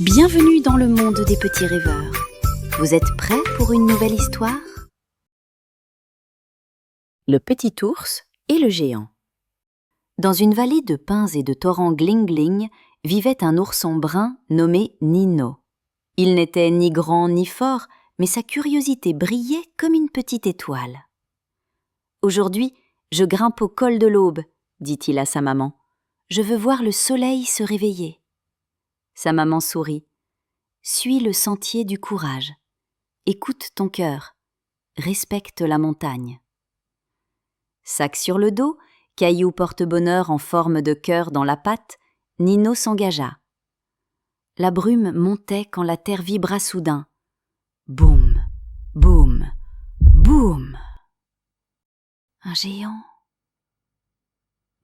Bienvenue dans le monde des petits rêveurs. Vous êtes prêts pour une nouvelle histoire? Le petit ours et le géant. Dans une vallée de pins et de torrents gling-gling vivait un ourson brun nommé Nino. Il n'était ni grand ni fort, mais sa curiosité brillait comme une petite étoile. « Aujourd'hui, je grimpe au col de l'aube, » dit-il à sa maman. « Je veux voir le soleil se réveiller. » Sa maman sourit. « Suis le sentier du courage. Écoute ton cœur. Respecte la montagne. » Sac sur le dos, caillou porte-bonheur en forme de cœur dans la patte, Nino s'engagea. La brume montait quand la terre vibra soudain. Boum, boum, boum. Un géant.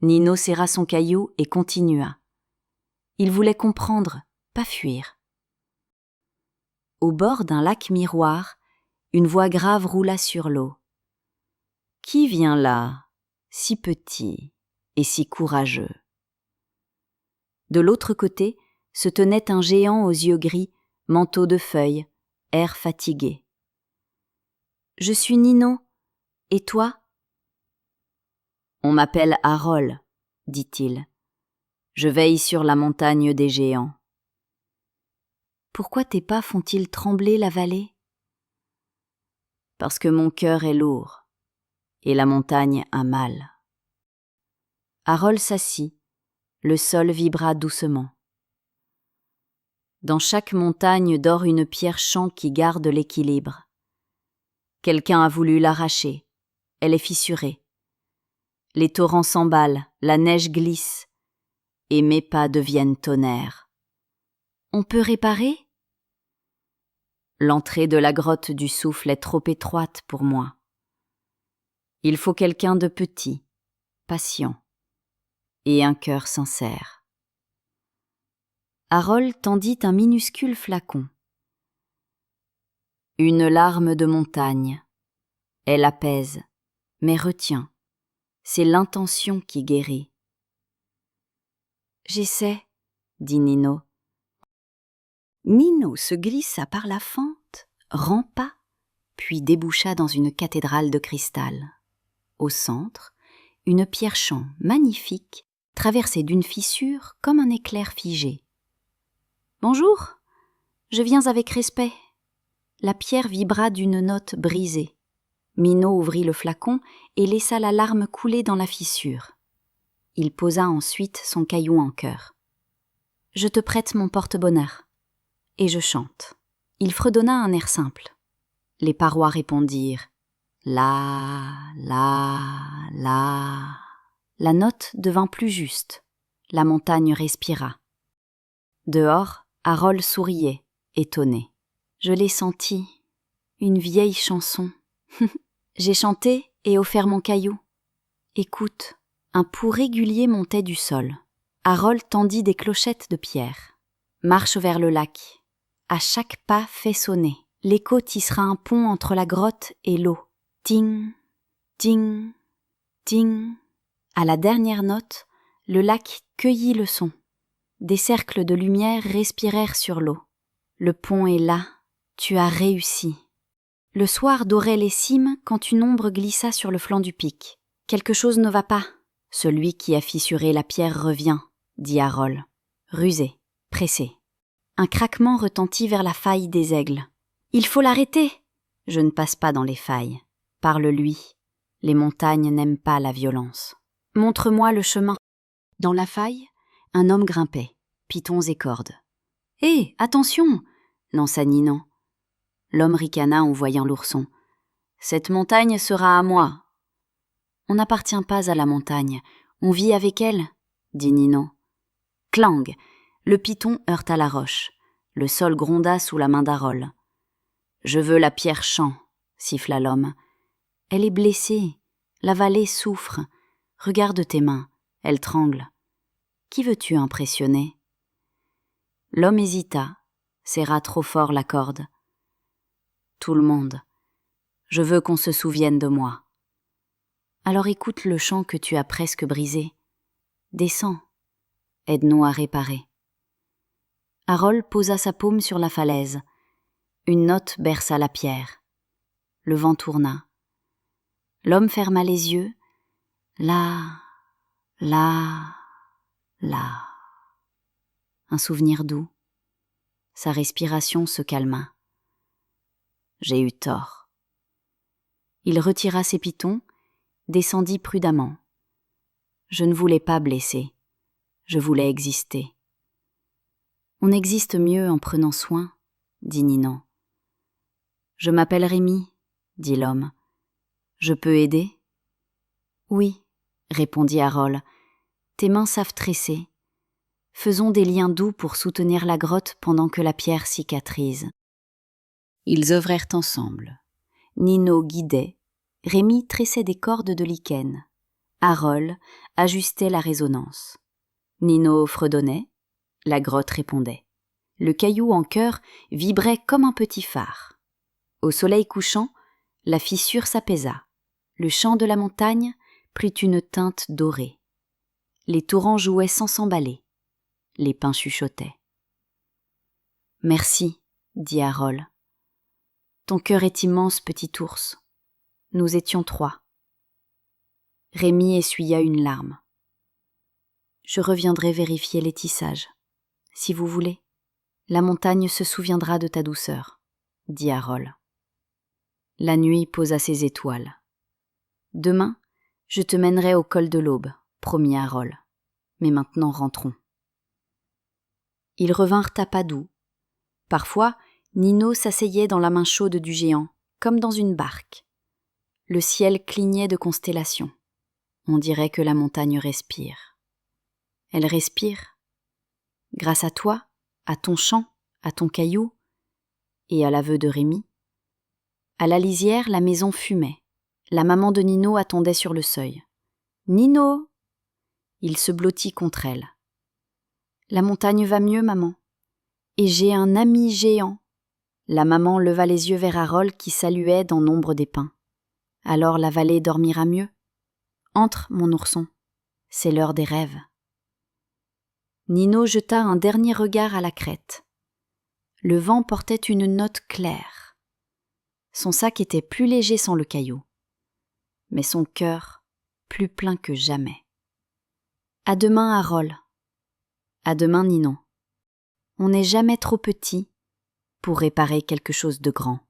Nino serra son caillou et continua. Il voulait comprendre, pas fuir. Au bord d'un lac miroir, une voix grave roula sur l'eau. « Qui vient là, si petit et si courageux ?» De l'autre côté se tenait un géant aux yeux gris, manteau de feuilles, air fatigué. « Je suis Nino, et toi ?»« On m'appelle Harold, » dit-il. « Je veille sur la montagne des géants. » Pourquoi tes pas font-ils trembler la vallée? Parce que mon cœur est lourd, et la montagne a mal. Harold s'assit, le sol vibra doucement. Dans chaque montagne dort une pierre-champ qui garde l'équilibre. Quelqu'un a voulu l'arracher, elle est fissurée. Les torrents s'emballent, la neige glisse, et mes pas deviennent tonnerre. On peut réparer? L'entrée de la grotte du souffle est trop étroite pour moi. Il faut quelqu'un de petit, patient, et un cœur sincère. Harold tendit un minuscule flacon. Une larme de montagne. Elle apaise, mais retient. C'est l'intention qui guérit. J'essaie, dit Nino. Nino se glissa par la fente, rampa, puis déboucha dans une cathédrale de cristal. Au centre, une pierre-champ magnifique, traversée d'une fissure comme un éclair figé. « Bonjour, je viens avec respect. » La pierre vibra d'une note brisée. Nino ouvrit le flacon et laissa la larme couler dans la fissure. Il posa ensuite son caillou en cœur. « Je te prête mon porte-bonheur. » Et je chante. Il fredonna un air simple. Les parois répondirent « La, la, la ». La note devint plus juste. La montagne respira. Dehors, Harold souriait, étonné. Je l'ai senti, une vieille chanson. J'ai chanté et offert mon caillou. Écoute, un pouls régulier montait du sol. Harold tendit des clochettes de pierre. Marche vers le lac. À chaque pas fait sonner. L'écho tissera un pont entre la grotte et l'eau. Ting, ting, ting. À la dernière note, le lac cueillit le son. Des cercles de lumière respirèrent sur l'eau. Le pont est là, tu as réussi. Le soir dorait les cimes quand une ombre glissa sur le flanc du pic. Quelque chose ne va pas. Celui qui a fissuré la pierre revient, dit Harold. Rusé, pressé. Un craquement retentit vers la faille des aigles. Il faut l'arrêter. Je ne passe pas dans les failles. Parle-lui. Les montagnes n'aiment pas la violence. Montre-moi le chemin. Dans la faille, un homme grimpait, pitons et cordes. Hé, attention, lança Nino. L'homme ricana en voyant l'ourson. Cette montagne sera à moi. On n'appartient pas à la montagne, on vit avec elle, dit Nino. Clang! Le piton heurta la roche. Le sol gronda sous la main d'Harold. Je veux la pierre-champ, siffla l'homme. Elle est blessée. La vallée souffre. Regarde tes mains. Elles tremblent. Qui veux-tu impressionner? L'homme hésita, serra trop fort la corde. Tout le monde. Je veux qu'on se souvienne de moi. Alors écoute le chant que tu as presque brisé. Descends. Aide-nous à réparer. Harold posa sa paume sur la falaise. Une note berça la pierre. Le vent tourna. L'homme ferma les yeux. Là, là, là. Un souvenir doux. Sa respiration se calma. J'ai eu tort. Il retira ses pitons, descendit prudemment. Je ne voulais pas blesser. Je voulais exister. On existe mieux en prenant soin, dit Ninon. Je m'appelle Rémi, dit l'homme. Je peux aider? Oui, répondit Harold. Tes mains savent tresser. Faisons des liens doux pour soutenir la grotte pendant que la pierre cicatrise. Ils œuvrèrent ensemble. Nino guidait, Rémi tressait des cordes de lichen. Harold ajustait la résonance. Nino fredonnait, la grotte répondait. Le caillou en cœur vibrait comme un petit phare. Au soleil couchant, la fissure s'apaisa. Le chant de la montagne prit une teinte dorée. Les torrents jouaient sans s'emballer. Les pins chuchotaient. « Merci, dit Harold. Ton cœur est immense, petit ours. Nous étions 3. Rémi essuya une larme. Je reviendrai vérifier les tissages. Si vous voulez, la montagne se souviendra de ta douceur, dit Harold. La nuit posa ses étoiles. Demain, je te mènerai au col de l'Aube, promit Harold. Mais maintenant rentrons. Ils revinrent à pas doux. Parfois, Nino s'asseyait dans la main chaude du géant, comme dans une barque. Le ciel clignait de constellations. On dirait que la montagne respire. Elle respire. Grâce à toi, à ton chant, à ton caillou, et à l'aveu de Rémi. À la lisière, la maison fumait. La maman de Nino attendait sur le seuil. « Nino !» Il se blottit contre elle. « La montagne va mieux, maman. Et j'ai un ami géant. » La maman leva les yeux vers Harold qui saluait dans l'ombre des pins. « Alors la vallée dormira mieux. Entre, mon ourson. C'est l'heure des rêves. » Nino jeta un dernier regard à la crête. Le vent portait une note claire. Son sac était plus léger sans le caillou, mais son cœur plus plein que jamais. À demain, Harold. À demain, Ninon. On n'est jamais trop petit pour réparer quelque chose de grand.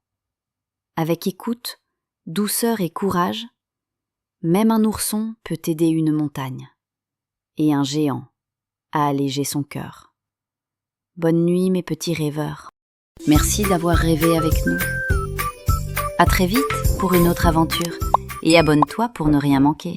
Avec écoute, douceur et courage, même un ourson peut aider une montagne, et un géant à alléger son cœur. Bonne nuit, mes petits rêveurs. Merci d'avoir rêvé avec nous. À très vite pour une autre aventure, et abonne-toi pour ne rien manquer.